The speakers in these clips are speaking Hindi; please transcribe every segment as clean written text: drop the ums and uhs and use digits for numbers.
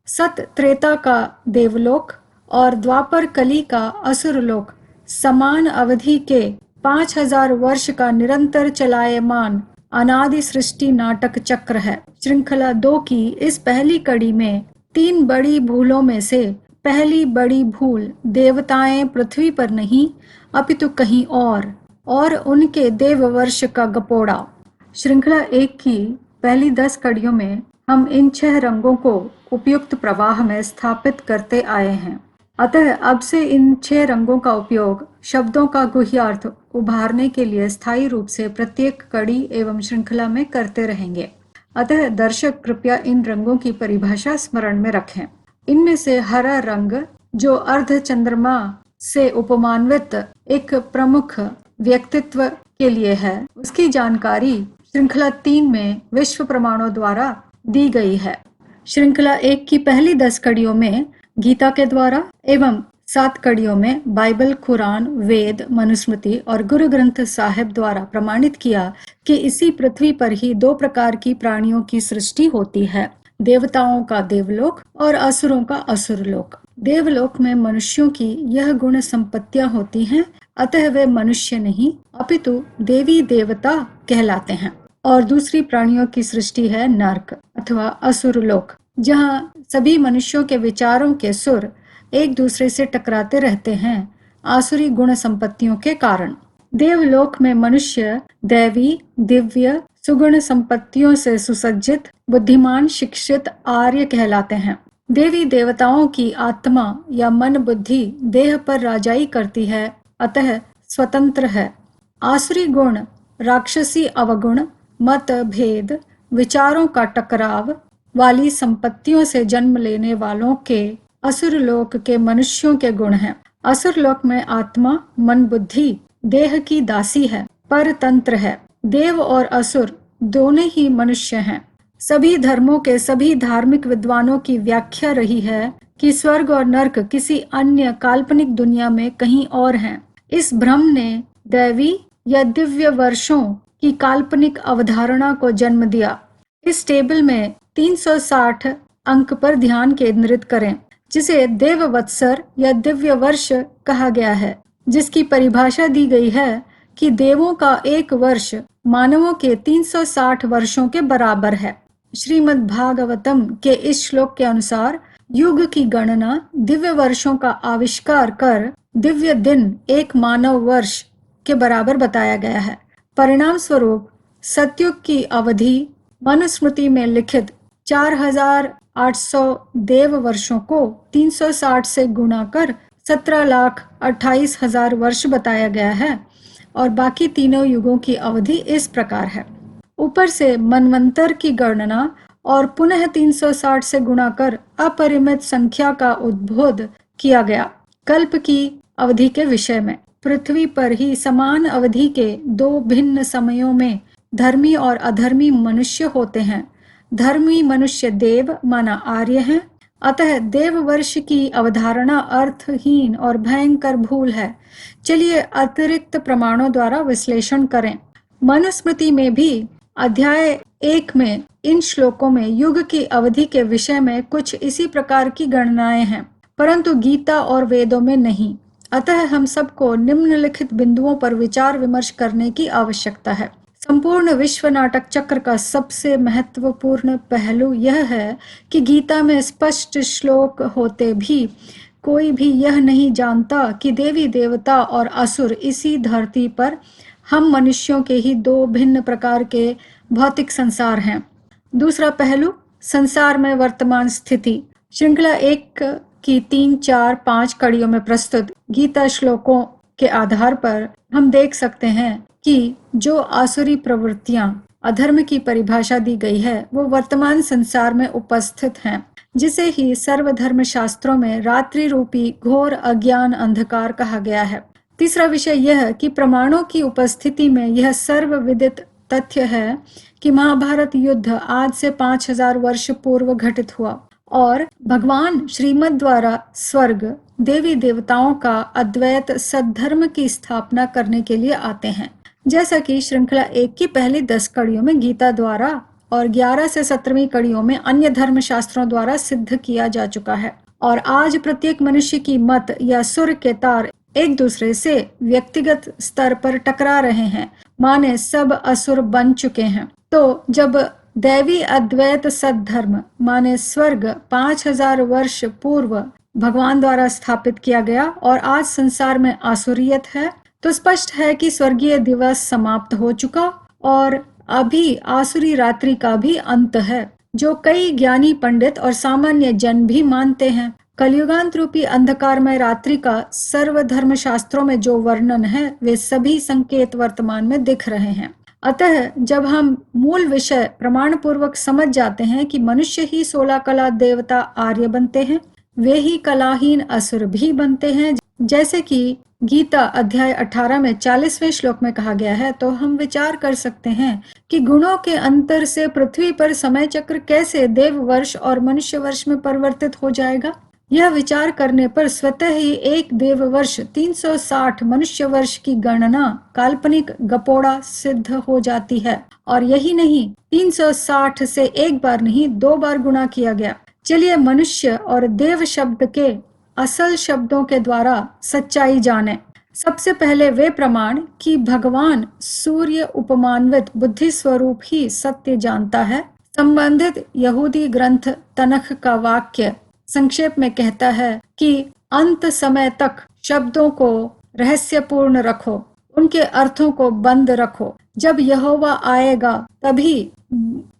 सत त्रेता का देवलोक और द्वापर कली का असुरलोक समान अवधि के 5000 वर्ष का निरंतर चलायमान अनादि सृष्टि नाटक चक्र है। श्रृंखला 2 की इस पहली कड़ी में 3 बड़ी भूलों में से पहली बड़ी भूल देवताएं पृथ्वी पर नहीं अपितु कहीं और उनके देववर्ष का गपोड़ा। श्रृंखला 1 की पहली 10 कड़ियों में हम इन 6 रंगों को उपयुक्त प्रवाह में स्थापित करते आए हैं। अतः अब से इन 6 रंगों का उपयोग शब्दों का गुह्यार्थ उभारने के लिए स्थायी रूप से प्रत्येक कड़ी एवं श्रृंखला में करते रहेंगे। अतः दर्शक कृपया इन रंगों की परिभाषा स्मरण में रखें। इनमें से हरा रंग, जो अर्ध चंद्रमा से उपमान्वित एक प्रमुख व्यक्तित्व के लिए है, उसकी जानकारी श्रृंखला 3 में विश्व प्रमाणों द्वारा दी गई है। श्रृंखला 1 की पहली 10 कड़ियों में गीता के द्वारा एवं 7 कड़ियों में बाइबल, कुरान, वेद, मनुस्मृति और गुरु ग्रंथ साहिब द्वारा प्रमाणित किया कि इसी पृथ्वी पर ही 2 प्रकार की प्राणियों की सृष्टि होती है, देवताओं का देवलोक और असुरों का असुरलोक। देवलोक में मनुष्यों की यह गुण संपत्तियां होती हैं, अतः वे मनुष्य नहीं अपितु देवी देवता कहलाते हैं। और दूसरी प्राणियों की सृष्टि है नर्क अथवा असुरलोक, जहाँ सभी मनुष्यों के विचारों के सुर एक दूसरे से टकराते रहते हैं आसुरी गुण संपत्तियों के कारण। देवलोक में मनुष्य दैवी, दिव्य, सुगुण संपत्तियों से सुसज्जित, बुद्धिमान, शिक्षित आर्य कहलाते हैं। देवी देवताओं की आत्मा या मन बुद्धि देह पर राजाई करती है, अतः स्वतंत्र है। आसुरी गुण राक्षसी अवगुण, मत भेद, विचारों का टकराव वाली संपत्तियों से जन्म लेने वालों के असुरलोक के मनुष्यों के गुण हैं। असुरलोक में आत्मा, मन बुद्धि देह की दासी है, परतंत्र है। देव और असुर दोनों ही मनुष्य हैं। सभी धर्मों के सभी धार्मिक विद्वानों की व्याख्या रही है कि स्वर्ग और नर्क किसी अन्य काल्पनिक दुनिया में कहीं और हैं। इस भ्रम ने दैवी या दिव्य वर्षों की काल्पनिक अवधारणा को जन्म दिया। इस टेबल में 360 अंक पर ध्यान केंद्रित करें, जिसे देववत्सर या दिव्य वर्ष कहा गया है, जिसकी परिभाषा दी गई है कि देवों का एक वर्ष मानवों के 360 वर्षों के बराबर है। श्रीमद् भागवतम के इस श्लोक के अनुसार युग की गणना दिव्य वर्षों का आविष्कार कर दिव्य दिन एक मानव वर्ष के बराबर बताया गया है। परिणाम स्वरूप सतयुग की अवधि मनुस्मृति में लिखित 4800 देव वर्षों को 360 से गुणा कर 17,28,000 वर्ष बताया गया है और बाकी तीनों युगों की अवधि इस प्रकार है। ऊपर से मनवंतर की गणना और पुनः 360 से गुणा कर अपरिमित संख्या का उद्बोध किया गया। कल्प की अवधि के विषय में पृथ्वी पर ही समान अवधि के 2 भिन्न समयों में धर्मी और अधर्मी मनुष्य होते हैं। धर्मी मनुष्य देव माना आर्य हैं, अतः देव वर्ष की अवधारणा अर्थहीन और भयंकर भूल है। चलिए अतिरिक्त प्रमाणों द्वारा विश्लेषण करें। मनुस्मृति में भी अध्याय 1 में इन श्लोकों में युग की अवधि के विषय में कुछ इसी प्रकार की गणनाएं हैं, परंतु गीता और वेदों में नहीं। अतः हम सबको निम्नलिखित बिंदुओं पर विचार विमर्श करने की आवश्यकता है। संपूर्ण विश्व नाटक चक्र का सबसे महत्वपूर्ण पहलू यह है कि गीता में स्पष्ट श्लोक होते भी कोई भी यह नहीं जानता कि देवी देवता और असुर इसी धरती पर हम मनुष्यों के ही 2 भिन्न प्रकार के भौतिक संसार हैं। दूसरा पहलू, संसार में वर्तमान स्थिति। श्रृंखला 1 की 3, 4, 5 कड़ियों में प्रस्तुत गीता श्लोकों के आधार पर हम देख सकते हैं कि जो आसुरी प्रवृत्तियां अधर्म की परिभाषा दी गई है वो वर्तमान संसार में उपस्थित हैं, जिसे ही सर्वधर्म शास्त्रों में रात्रि रूपी घोर अज्ञान अंधकार कहा गया है। तीसरा विषय यह कि प्रमाणों की उपस्थिति में यह सर्वविदित तथ्य है कि महाभारत युद्ध आज से 5000 वर्ष पूर्व घटित हुआ और भगवान श्रीमद् द्वारा स्वर्ग देवी देवताओं का अद्वैत सद्धर्म की स्थापना करने के लिए आते हैं, जैसा कि श्रृंखला 1 की पहली 10 कड़ियों में गीता द्वारा और 11 से 17वीं कड़ियों में अन्य धर्म शास्त्रों द्वारा सिद्ध किया जा चुका है। और आज प्रत्येक मनुष्य की मत या सुर के तार एक दूसरे से व्यक्तिगत स्तर पर टकरा रहे हैं, माने सब असुर बन चुके हैं। तो जब दैवी अद्वैत सद्धर्म माने स्वर्ग 5000 वर्ष पूर्व भगवान द्वारा स्थापित किया गया और आज संसार में आसुरियत है, तो स्पष्ट है कि स्वर्गीय दिवस समाप्त हो चुका और अभी आसुरी रात्रि का भी अंत है, जो कई ज्ञानी पंडित और सामान्य जन भी मानते हैं। कलयुगांत रूपी अंधकारमय रात्रि का सर्वधर्म शास्त्रों में जो वर्णन है, वे सभी संकेत वर्तमान में दिख रहे हैं। अतः जब हम मूल विषय प्रमाण पूर्वक समझ जाते हैं कि मनुष्य ही 16 कला देवता आर्य बनते हैं, वे ही कलाहीन असुर भी बनते हैं, जैसे कि गीता अध्याय 18 में 40वें श्लोक में कहा गया है, तो हम विचार कर सकते हैं कि गुणों के अंतर से पृथ्वी पर समय चक्र कैसे देव वर्ष और मनुष्य वर्ष में परिवर्तित हो जाएगा। यह विचार करने पर स्वतः ही एक देव वर्ष 360 मनुष्य वर्ष की गणना काल्पनिक गपोड़ा सिद्ध हो जाती है। और यही नहीं, 360 से एक बार नहीं 2 बार गुणा किया गया। चलिए मनुष्य और देव शब्द के असल शब्दों के द्वारा सच्चाई जाने। सबसे पहले वे प्रमाण कि भगवान सूर्य उपमान्वित बुद्धि स्वरूप ही सत्य जानता है। संबंधित यहूदी ग्रंथ तनख का वाक्य संक्षेप में कहता है कि अंत समय तक शब्दों को रहस्यपूर्ण रखो, उनके अर्थों को बंद रखो। जब यहोवा आएगा तभी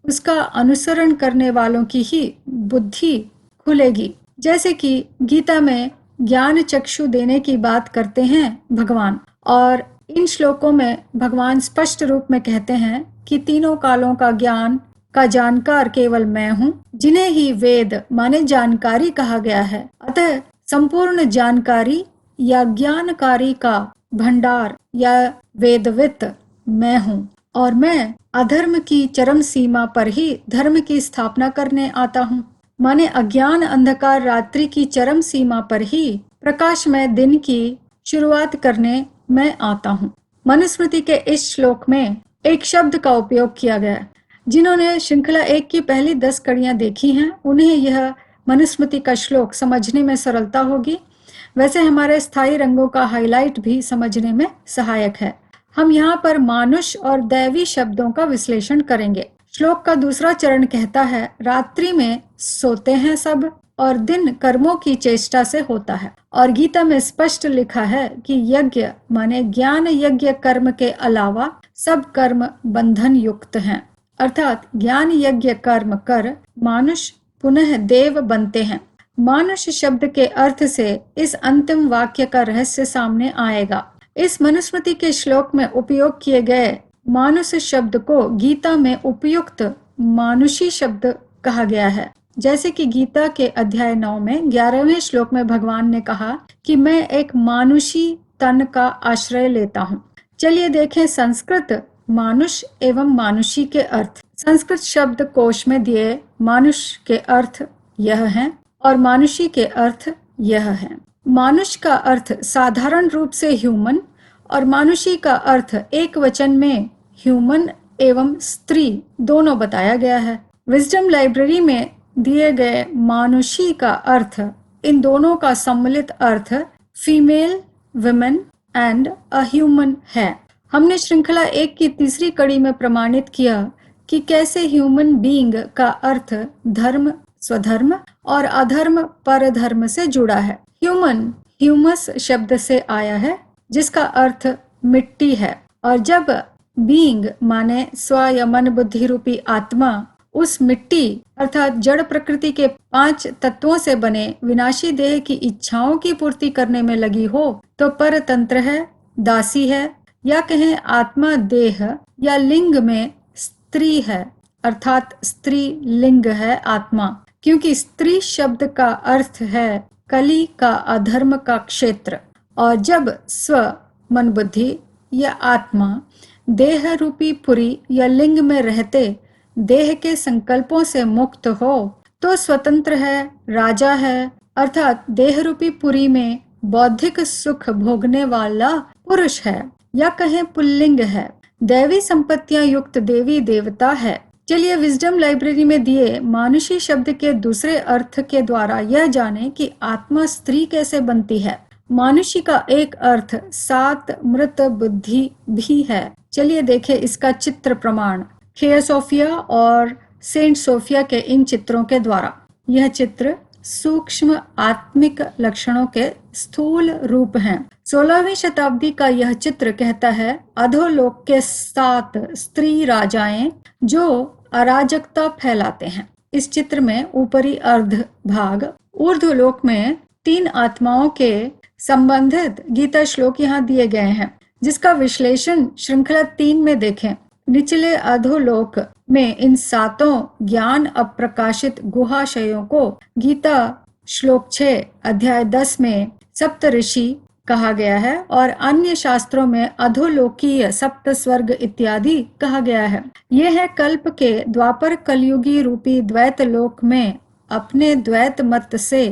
उसका अनुसरण करने वालों की ही बुद्धि खुलेगी। जैसे कि गीता में ज्ञान चक्षु देने की बात करते हैं भगवान, और इन श्लोकों में भगवान स्पष्ट रूप में कहते हैं कि तीनों कालों का ज्ञान का जानकार केवल मैं हूँ, जिन्हें ही वेद माने जानकारी कहा गया है। अतः संपूर्ण जानकारी या ज्ञानकारी का भंडार या वेदवित मैं हूँ, और मैं अधर्म की चरम सीमा पर ही धर्म की स्थापना करने आता हूँ। माने अज्ञान अंधकार रात्रि की चरम सीमा पर ही प्रकाशमय दिन की शुरुआत करने मैं आता हूँ। मनुस्मृति के इस श्लोक में एक शब्द का उपयोग किया गया है। जिन्होंने श्रृंखला 1 की पहली 10 कड़ियां देखी हैं, उन्हें यह मनुस्मृति का श्लोक समझने में सरलता होगी। वैसे हमारे स्थायी रंगों का हाईलाइट भी समझने में सहायक है। हम यहाँ पर मानुष और दैवी शब्दों का विश्लेषण करेंगे। श्लोक का दूसरा चरण कहता है, रात्रि में सोते हैं सब और दिन कर्मों की चेष्टा से होता है। और गीता में स्पष्ट लिखा है कि यज्ञ माने ज्ञान यज्ञ कर्म के अलावा सब कर्म बंधन युक्त हैं। अर्थात ज्ञान यज्ञ कर्म कर मानुष पुनः देव बनते हैं। मानुष शब्द के अर्थ से इस अंतिम वाक्य का रहस्य सामने आएगा। इस मनुस्मृति के श्लोक में उपयोग किए गए मानुष शब्द को गीता में उपयुक्त मानुषी शब्द कहा गया है। जैसे कि गीता के अध्याय 9 में 11वें श्लोक में भगवान ने कहा कि मैं एक मानुषी तन का आश्रय लेता हूँ। चलिए देखें संस्कृत मानुष एवं मानुषी के अर्थ। संस्कृत शब्द कोश में दिए मानुष के अर्थ यह हैं और मानुषी के अर्थ यह हैं। मानुष का अर्थ साधारण रूप से ह्यूमन और मानुषी का अर्थ एक वचन में ह्यूमन एवं स्त्री दोनों बताया गया है। विजडम लाइब्रेरी में दिए गए मानुषी का अर्थ, इन दोनों का सम्मिलित अर्थ female, women and a human है। हमने श्रृंखला 1 की तीसरी कड़ी में प्रमाणित किया कि कैसे ह्यूमन बीइंग का अर्थ धर्म स्वधर्म और अधर्म परधर्म से जुड़ा है। ह्यूमन ह्यूमस शब्द से आया है जिसका अर्थ मिट्टी है, और जब बीइंग माने स्व या मन बुद्धि रूपी आत्मा उस मिट्टी अर्थात जड़ प्रकृति के 5 तत्वों से बने विनाशी देह की इच्छाओं की पूर्ति करने में लगी हो तो परतंत्र है, दासी है, या कहें आत्मा देह या लिंग में स्त्री है, अर्थात स्त्री लिंग है आत्मा। क्योंकि स्त्री शब्द का अर्थ है कली का अधर्म का क्षेत्र, और जब स्व मन बुद्धि या आत्मा देह रूपी पुरी या लिंग में रहते देह के संकल्पों से मुक्त हो तो स्वतंत्र है, राजा है, अर्थात देह रूपी पुरी में बौद्धिक सुख भोगने वाला पुरुष है, या कहें पुल्लिंग है, दैवी संपत्तियां युक्त देवी देवता है। चलिए विजडम लाइब्रेरी में दिए मानुषी शब्द के दूसरे अर्थ के द्वारा यह जाने कि आत्मा स्त्री कैसे बनती है। मानुषी का एक अर्थ सात मृत बुद्धि भी है। चलिए देखें इसका चित्र प्रमाण थिया सोफिया और सेंट सोफिया के इन चित्रों के द्वारा। यह चित्र सूक्ष्म आत्मिक लक्षणों के स्थूल रूप हैं। 16वीं शताब्दी का यह चित्र कहता है अधोलोक के 7 स्त्री राजाएं जो अराजकता फैलाते हैं। इस चित्र में ऊपरी अर्ध भाग ऊर्ध्वलोक में 3 आत्माओं के संबंधित गीता श्लोक यहाँ दिए गए हैं, जिसका विश्लेषण श्रृंखला 3 में देखें। निचले अधोलोक में इन 7 ज्ञान अप्रकाशित गुहाशयों को गीता श्लोक 6 अध्याय 10 में सप्तऋषि कहा गया है और अन्य शास्त्रों में अधोलोकीय सप्त स्वर्ग इत्यादि कहा गया है। यह है कल्प के द्वापर कलयुगी रूपी द्वैत लोक में अपने द्वैत मत से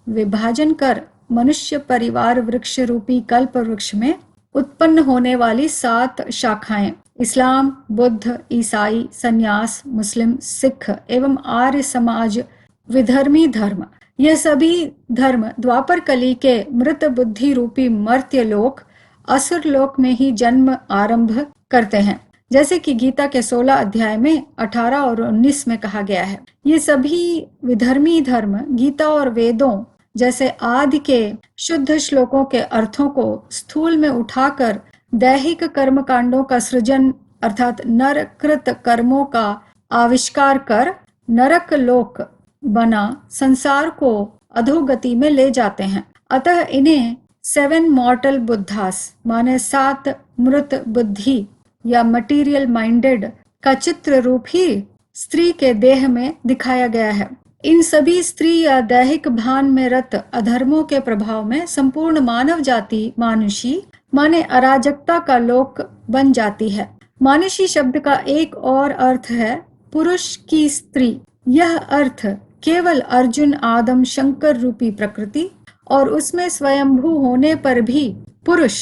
विभाजन कर मनुष्य परिवार वृक्ष रूपी कल्प वृक्ष में उत्पन्न होने वाली 7 शाखाएं इस्लाम, बुद्ध, ईसाई, संन्यास, मुस्लिम, सिख एवं आर्य समाज विधर्मी धर्म। यह सभी धर्म द्वापर कली के मृत बुद्धि रूपी मर्त्य लोक असुर लोक में ही जन्म आरंभ करते हैं, जैसे कि गीता के 16 अध्याय में 18 और 19 में कहा गया है। ये सभी विधर्मी धर्म गीता और वेदों जैसे आदि के शुद्ध श्लोकों के अर्थों को स्थूल में उठाकर दैहिक कर्म कांडों का सृजन अर्थात नरकृत कर्मों का आविष्कार कर नरक लोक बना संसार को अधोगति में ले जाते हैं। अतः इन्हें 7 मॉर्टल बुद्धास माने 7 मृत बुद्धि या मटीरियल माइंडेड का चित्र रूप ही स्त्री के देह में दिखाया गया है। इन सभी स्त्री या दैहिक भान में रत अधर्मों के प्रभाव में संपूर्ण मानव जाति मानुषी माने अराजकता का लोक बन जाती है। मानुषी शब्द का एक और अर्थ है पुरुष की स्त्री। यह अर्थ केवल अर्जुन आदम शंकर रूपी प्रकृति और उसमें स्वयंभू होने पर भी पुरुष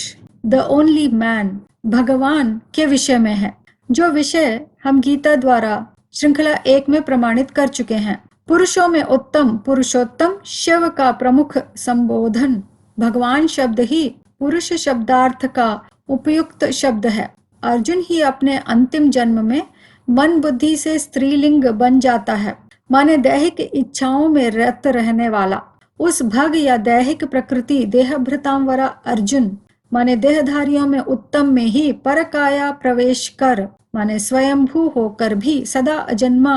द ओनली मैन भगवान के विषय में है, जो विषय हम गीता द्वारा श्रृंखला 1 में प्रमाणित कर चुके हैं। पुरुषों में उत्तम पुरुषोत्तम शिव का प्रमुख संबोधन भगवान शब्द ही पुरुष शब्दार्थ का उपयुक्त शब्द है। अर्जुन ही अपने अंतिम जन्म में मन बुद्धि से स्त्रीलिंग बन जाता है, माने दैहिक इच्छाओं में रत रहने वाला। उस भग या दैहिक प्रकृति देहभृतांवरा अर्जुन माने देहधारियों में उत्तम में ही परकाया प्रवेश कर माने स्वयंभू होकर भी सदा अजन्मा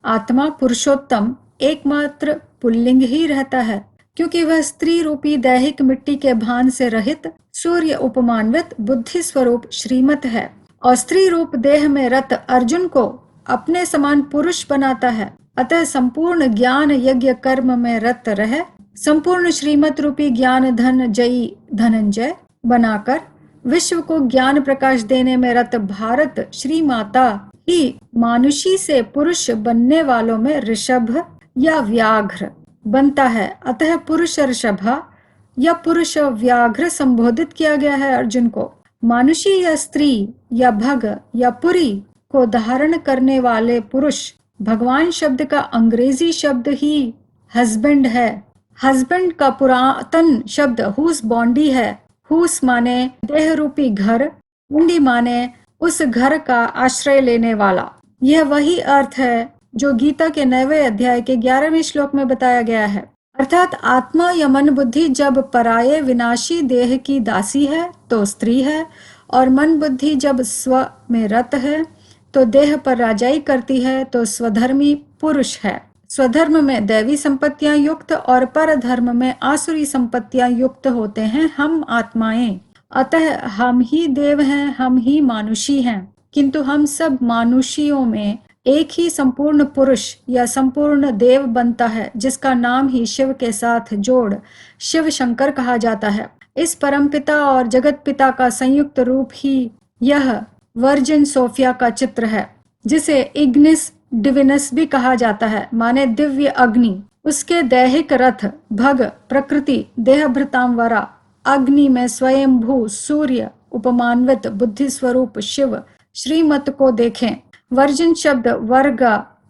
आत्मा पुरुषोत्तम एकमात्र पुल्लिंग ही रहता है, क्योंकि वह स्त्री रूपी दैहिक मिट्टी के भान से रहित सूर्य उपमान्वित बुद्धि स्वरूप श्रीमत है और स्त्री रूप देह में रत अर्जुन को अपने समान पुरुष बनाता है। अतः संपूर्ण ज्ञान यज्ञ कर्म में रत रह संपूर्ण श्रीमत रूपी ज्ञान धन जयी धनंजय बनाकर विश्व को ज्ञान प्रकाश देने में रत भारत श्री माता ही मानुषी से पुरुष बनने वालों में ऋषभ या व्याघ्र बनता है। अतः पुरुष ऋषभा या पुरुष व्याघ्र संबोधित किया गया है अर्जुन को। मानुषी या स्त्री या भग या पुरी को धारण करने वाले पुरुष भगवान शब्द का अंग्रेजी शब्द ही हस्बैंड है। हस्बैंड का पुरातन शब्द हुस बॉन्डी है। हुस माने देह रूपी घर, बॉन्डी माने उस घर का आश्रय लेने वाला। यह वही अर्थ है जो गीता के 9वें अध्याय के 11वें श्लोक में बताया गया है। अर्थात आत्मा या मन बुद्धि जब पराये विनाशी देह की दासी है तो स्त्री है, और मन बुद्धि जब स्व में रत है तो देह पर राजाई करती है तो स्वधर्मी पुरुष है। स्वधर्म में दैवी संपत्तियां युक्त और पर धर्म में आसुरी संपत्तियां युक्त होते हैं हम आत्माएं। अतः हम ही देव हैं, हम ही मानुषी हैं, किंतु हम सब मानुषियों में एक ही संपूर्ण पुरुष या संपूर्ण देव बनता है, जिसका नाम ही शिव के साथ जोड़ शिव शंकर कहा जाता है। इस परमपिता और जगत पिता का संयुक्त रूप ही यह वर्जिन सोफिया का चित्र है, जिसे इग्निस डिविनस भी कहा जाता है, माने दिव्य अग्नि। उसके दैहिक रथ भग प्रकृति देहभृतांवरा अग्नि में स्वयंभू सूर्य उपमान्वित बुद्धि स्वरूप शिव श्रीमत को देखें। वर्जन शब्द वर्ग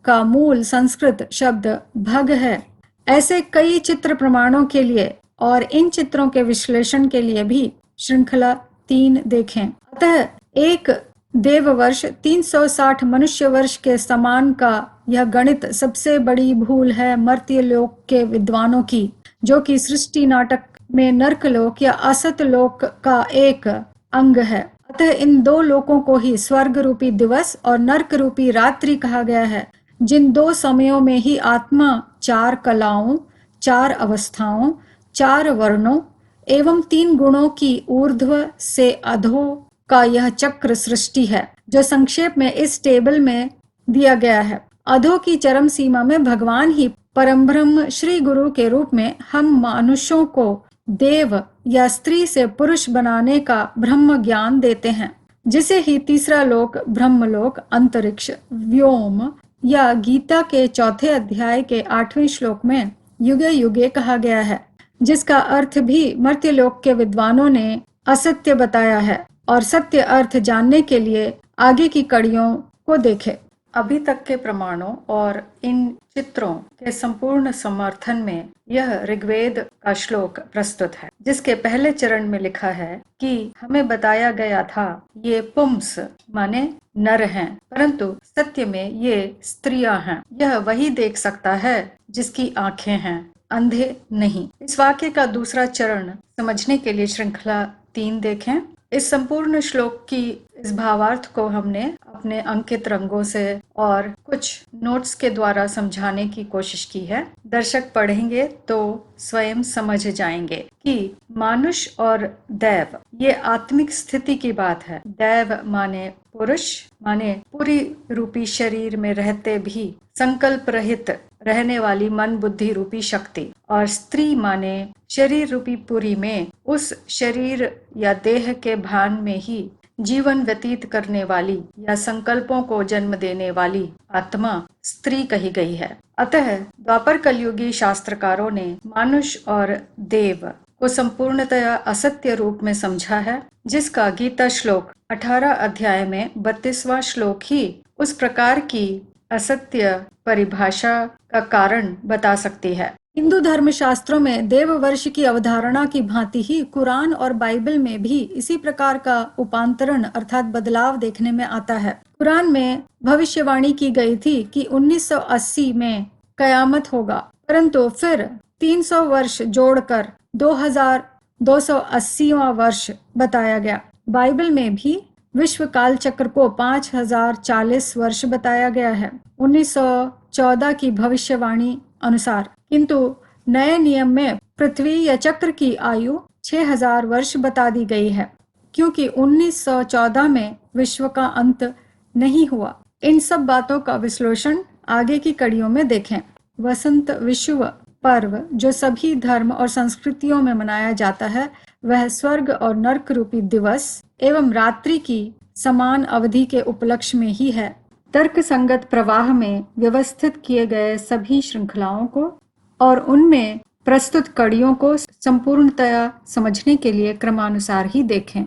का मूल संस्कृत शब्द भग है। ऐसे कई चित्र प्रमाणों के लिए और इन चित्रों के विश्लेषण के लिए भी श्रृंखला 3 देखें। अतः एक देववर्ष 360 मनुष्य वर्ष के समान का यह गणित सबसे बड़ी भूल है मर्त्य लोक के विद्वानों की, जो कि सृष्टि नाटक में नर्कलोक या असत लोक का एक अंग है। अतः इन दो लोकों को ही स्वर्ग रूपी दिवस और नर्क रूपी रात्रि कहा गया है, जिन दो समयों में ही आत्मा 4 कलाओं, 4 अवस्थाओं, 4 वर्णों एवं 3 गुणों की ऊर्ध्व से अधो का यह चक्र सृष्टि है, जो संक्षेप में इस टेबल में दिया गया है। अधो की चरम सीमा में भगवान ही परमब्रह्म श्री गुरु के रूप में हम मनुष्यों को देव या स्त्री से पुरुष बनाने का ब्रह्म ज्ञान देते हैं, जिसे ही तीसरा लोक ब्रह्मलोक, अंतरिक्ष, व्योम या गीता के 4 अध्याय के 8वें श्लोक में युगे युगे कहा गया है, जिसका अर्थ भी मर्त्यलोक के विद्वानों ने असत्य बताया है। और सत्य अर्थ जानने के लिए आगे की कड़ियों को देखें। अभी तक के प्रमाणों और इन चित्रों के संपूर्ण समर्थन में यह ऋग्वेद का श्लोक प्रस्तुत है, जिसके पहले चरण में लिखा है कि हमें बताया गया था ये पुंस माने नर हैं, परंतु सत्य में ये स्त्रियां हैं। यह वही देख सकता है जिसकी आंखें हैं, अंधे नहीं। इस वाक्य का दूसरा चरण समझने के लिए श्रृंखला 3 देखें। इस संपूर्ण श्लोक की इस भावार्थ को हमने अपने अंकित रंगों से और कुछ नोट्स के द्वारा समझाने की कोशिश की है। दर्शक पढ़ेंगे तो स्वयं समझ जाएंगे कि मानुष और दैव ये आत्मिक स्थिति की बात है। दैव माने पुरुष, माने पूरी रूपी शरीर में रहते भी संकल्प रहित रहने वाली मन बुद्धि रूपी शक्ति, और स्त्री माने शरीर रूपी पुरी में उस शरीर या देह के भान में ही जीवन व्यतीत करने वाली या संकल्पों को जन्म देने वाली आत्मा स्त्री कही गई है। अतः द्वापर कलयुगी शास्त्रकारों ने मानुष और देव को संपूर्णतया असत्य रूप में समझा है, जिसका गीता श्लोक 18 अध्याय में 32वां श्लोक ही उस प्रकार की असत्य परिभाषा का कारण बता सकती है। हिंदू धर्म शास्त्रों में देव वर्ष की अवधारणा की भांति ही कुरान और बाइबल में भी इसी प्रकार का उपांतरण अर्थात बदलाव देखने में आता है। कुरान में भविष्यवाणी की गई थी कि 1980 में कयामत होगा, परंतु फिर 300 वर्ष जोड़कर 2280वां वर्ष बताया गया। बाइबल में भी विश्व काल चक्र को 5040 वर्ष बताया गया है 1914 की भविष्यवाणी अनुसार, किंतु नए नियम में पृथ्वी या चक्र की आयु 6000 वर्ष बता दी गई है, क्योंकि 1914 में विश्व का अंत नहीं हुआ। इन सब बातों का विश्लेषण आगे की कड़ियों में देखें। वसंत विश्व पर्व जो सभी धर्म और संस्कृतियों में मनाया जाता है, वह स्वर्ग और नर्क रूपी दिवस एवं रात्रि की समान अवधि के उपलक्ष्य में ही है। तर्क संगत प्रवाह में व्यवस्थित किए गए सभी श्रृंखलाओं को और उनमें प्रस्तुत कड़ियों को संपूर्णतया समझने के लिए क्रमानुसार ही देखें।